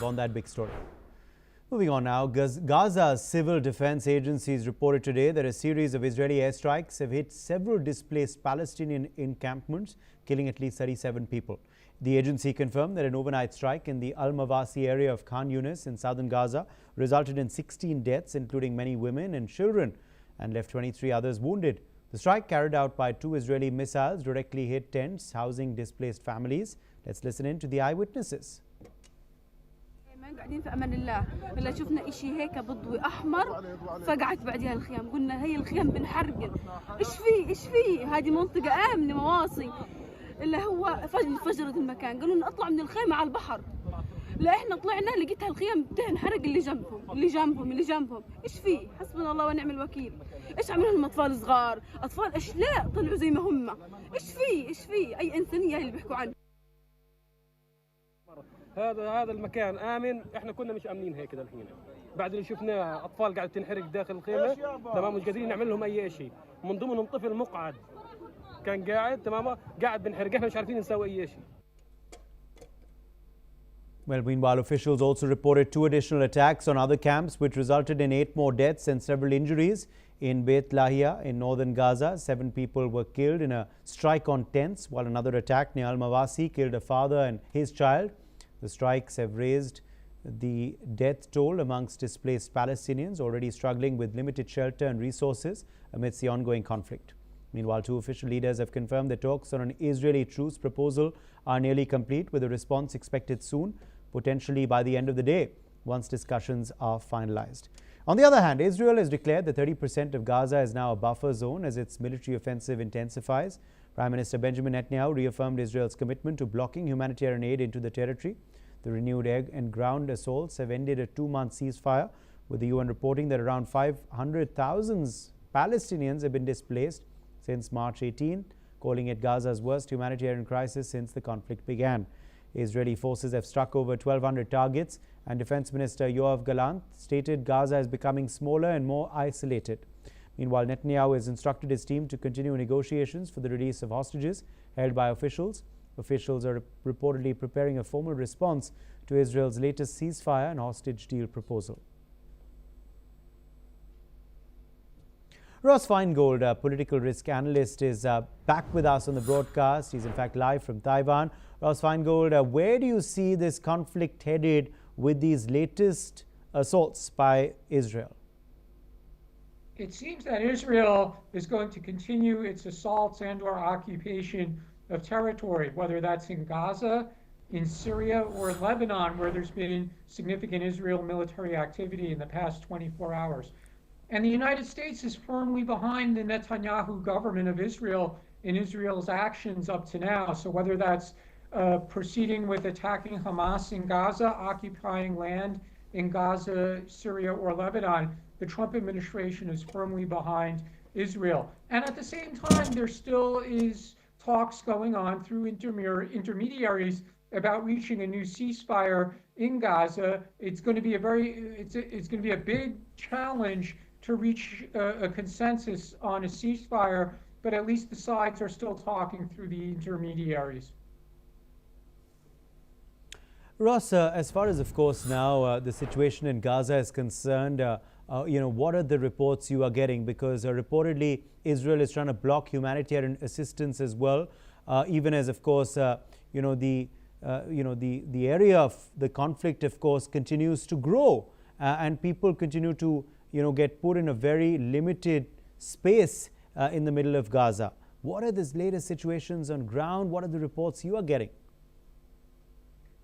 On that big story. Moving on now, Gaza's civil defense agencies reported today that a series of Israeli airstrikes have hit several displaced Palestinian encampments, killing at least 37 people. The agency confirmed that an overnight strike in the Al-Mawasi area of Khan Younis in southern Gaza resulted in 16 deaths, including many women and children, and left 23 others wounded. The strike, carried out by 2 Israeli missiles, directly hit tents housing displaced families. Let's listen in to the eyewitnesses. قاعدين في امان الله هلا شفنا اشي هيك بضوي احمر فقعت بعدها الخيام قلنا هي الخيام بنحرقن ايش في هذه منطقه امنه مواصي اللي هو فجرت المكان قالوا لنا اطلع من الخيمه على البحر لا احنا طلعنا لقيتها الخيام بتنحرق اللي جنبهم ايش في حسبنا الله ونعم الوكيل ايش عملوا لهم اطفال صغار اطفال اشلاء طلعوا زي ما هم ايش في اي انسانيه اللي بيحكوا عنها هذا المكان آمن، احنا كنا مش آمنين هيك الحين. بعد اللي شفناه أطفال قاعدة تنحرق داخل الخيمة، تمام، مش قادرين نعمل لهم أي شيء. من ضمنهم طفل مقعد كان قاعد، تمام، قاعد بنحرق، احنا مش عارفين نسوي أي شيء. Well, meanwhile, officials also reported 2 additional attacks on other camps, which resulted in 8 more deaths and several injuries. In Beit Lahia in northern Gaza, 7 people were killed in a strike on tents, while another attack near Al-Mawasi killed a father and his child. The strikes have raised the death toll amongst displaced Palestinians already struggling with limited shelter and resources amidst the ongoing conflict. Meanwhile, 2 official leaders have confirmed that talks on an Israeli truce proposal are nearly complete, with a response expected soon, potentially by the end of the day, once discussions are finalized. On the other hand, Israel has declared that 30% of Gaza is now a buffer zone as its military offensive intensifies. Prime Minister Benjamin Netanyahu reaffirmed Israel's commitment to blocking humanitarian aid into the territory. The renewed air and ground assaults have ended a 2-month ceasefire, with the UN reporting that around 500,000 Palestinians have been displaced since March 18, calling it Gaza's worst humanitarian crisis since the conflict began. Israeli forces have struck over 1,200 targets, and Defense Minister Yoav Gallant stated Gaza is becoming smaller and more isolated. Meanwhile, Netanyahu has instructed his team to continue negotiations for the release of hostages held by officials. Officials are reportedly preparing a formal response to Israel's latest ceasefire and hostage deal proposal. Ross Feingold, a political risk analyst, is back with us on the broadcast. He's in fact live from Taiwan. Ross Feingold, where do you see this conflict headed with these latest assaults by Israel? It seems that Israel is going to continue its assaults and/or occupation of territory, whether that's in Gaza, in Syria, or in Lebanon, where there's been significant Israel military activity in the past 24 hours. And the United States is firmly behind the Netanyahu government of Israel in Israel's actions up to now. So whether that's proceeding with attacking Hamas in Gaza, occupying land in Gaza, Syria, or Lebanon, the Trump administration is firmly behind Israel. And at the same time, there still is talks going on through intermediaries about reaching a new ceasefire in Gaza. It's going to be a big challenge to reach a consensus on a ceasefire, but at least the sides are still talking through the intermediaries. Ross, as far as, of course, now the situation in Gaza is concerned, what are the reports you are getting? Because reportedly Israel is trying to block humanitarian assistance as well, even as, of course, the area of the conflict, of course, continues to grow, and people continue to, get put in a very limited space in the middle of Gaza. What are the latest situations on ground? What are the reports you are getting?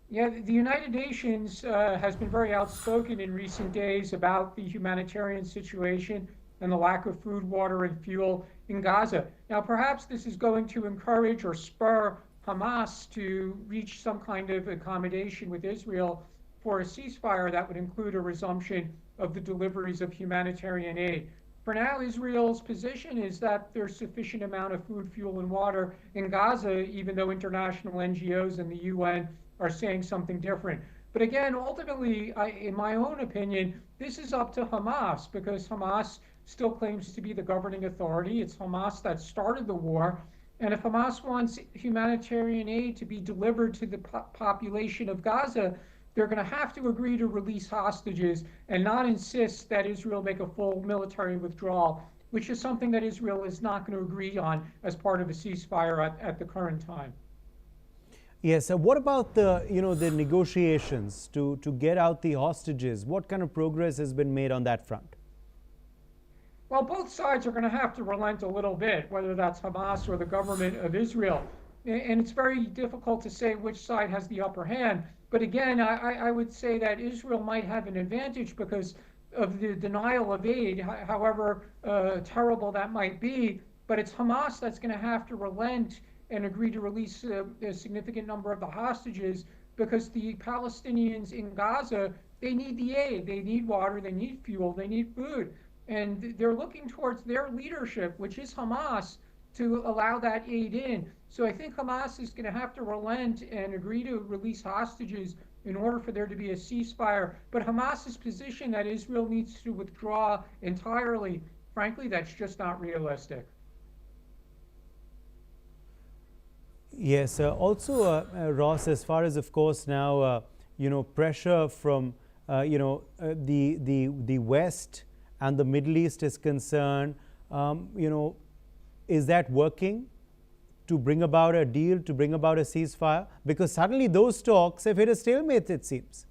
Yeah, the United Nations has been very outspoken in recent days about the humanitarian situation and the lack of food, water, and fuel in Gaza. Now, perhaps this is going to encourage or spur Hamas to reach some kind of accommodation with Israel for a ceasefire that would include a resumption of the deliveries of humanitarian aid. For now, Israel's position is that there's sufficient amount of food, fuel, and water in Gaza, even though international NGOs and the UN are saying something different. But again, ultimately, in my own opinion, this is up to Hamas, because Hamas still claims to be the governing authority. It's Hamas that started the war. And if Hamas wants humanitarian aid to be delivered to the population of Gaza, they're going to have to agree to release hostages and not insist that Israel make a full military withdrawal, which is something that Israel is not going to agree on as part of a ceasefire at the current time. Yes. What about the the negotiations to get out the hostages? What kind of progress has been made on that front? Well, both sides are going to have to relent a little bit, whether that's Hamas or the government of Israel. And it's very difficult to say which side has the upper hand. But again, I would say that Israel might have an advantage because of the denial of aid, however terrible that might be. But it's Hamas that's going to have to relent and agree to release a significant number of the hostages, because the Palestinians in Gaza, they need the aid. They need water, they need fuel, they need food. And they're looking towards their leadership, which is Hamas, to allow that aid in. So I think Hamas is going to have to relent and agree to release hostages in order for there to be a ceasefire. But Hamas's position that Israel needs to withdraw entirely, frankly, that's just not realistic. Yes. Also, Ross, as far as, of course, now pressure from the West and the Middle East is concerned, is that working to bring about a deal, to bring about a ceasefire? Because suddenly those talks have hit a stalemate, it seems.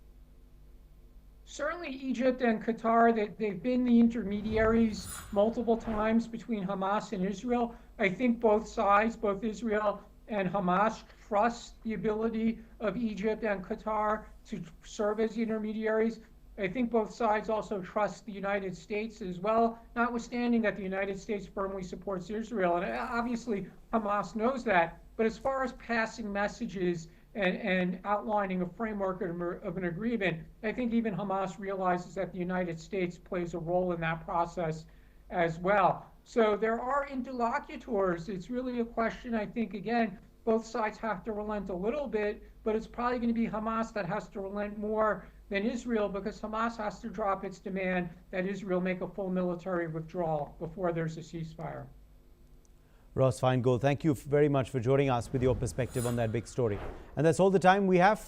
Certainly Egypt and Qatar, they've been the intermediaries multiple times between Hamas and Israel. I think both sides, both Israel and Hamas, trust the ability of Egypt and Qatar to serve as intermediaries. I think both sides also trust the United States as well, notwithstanding that the United States firmly supports Israel. And obviously, Hamas knows that. But as far as passing messages and outlining a framework of an agreement, I think even Hamas realizes that the United States plays a role in that process as well. So there are interlocutors. It's really a question, I think, again, both sides have to relent a little bit, but it's probably going to be Hamas that has to relent more than Israel, because Hamas has to drop its demand that Israel make a full military withdrawal before there's a ceasefire. Ross Feingold, thank you very much for joining us with your perspective on that big story. And that's all the time we have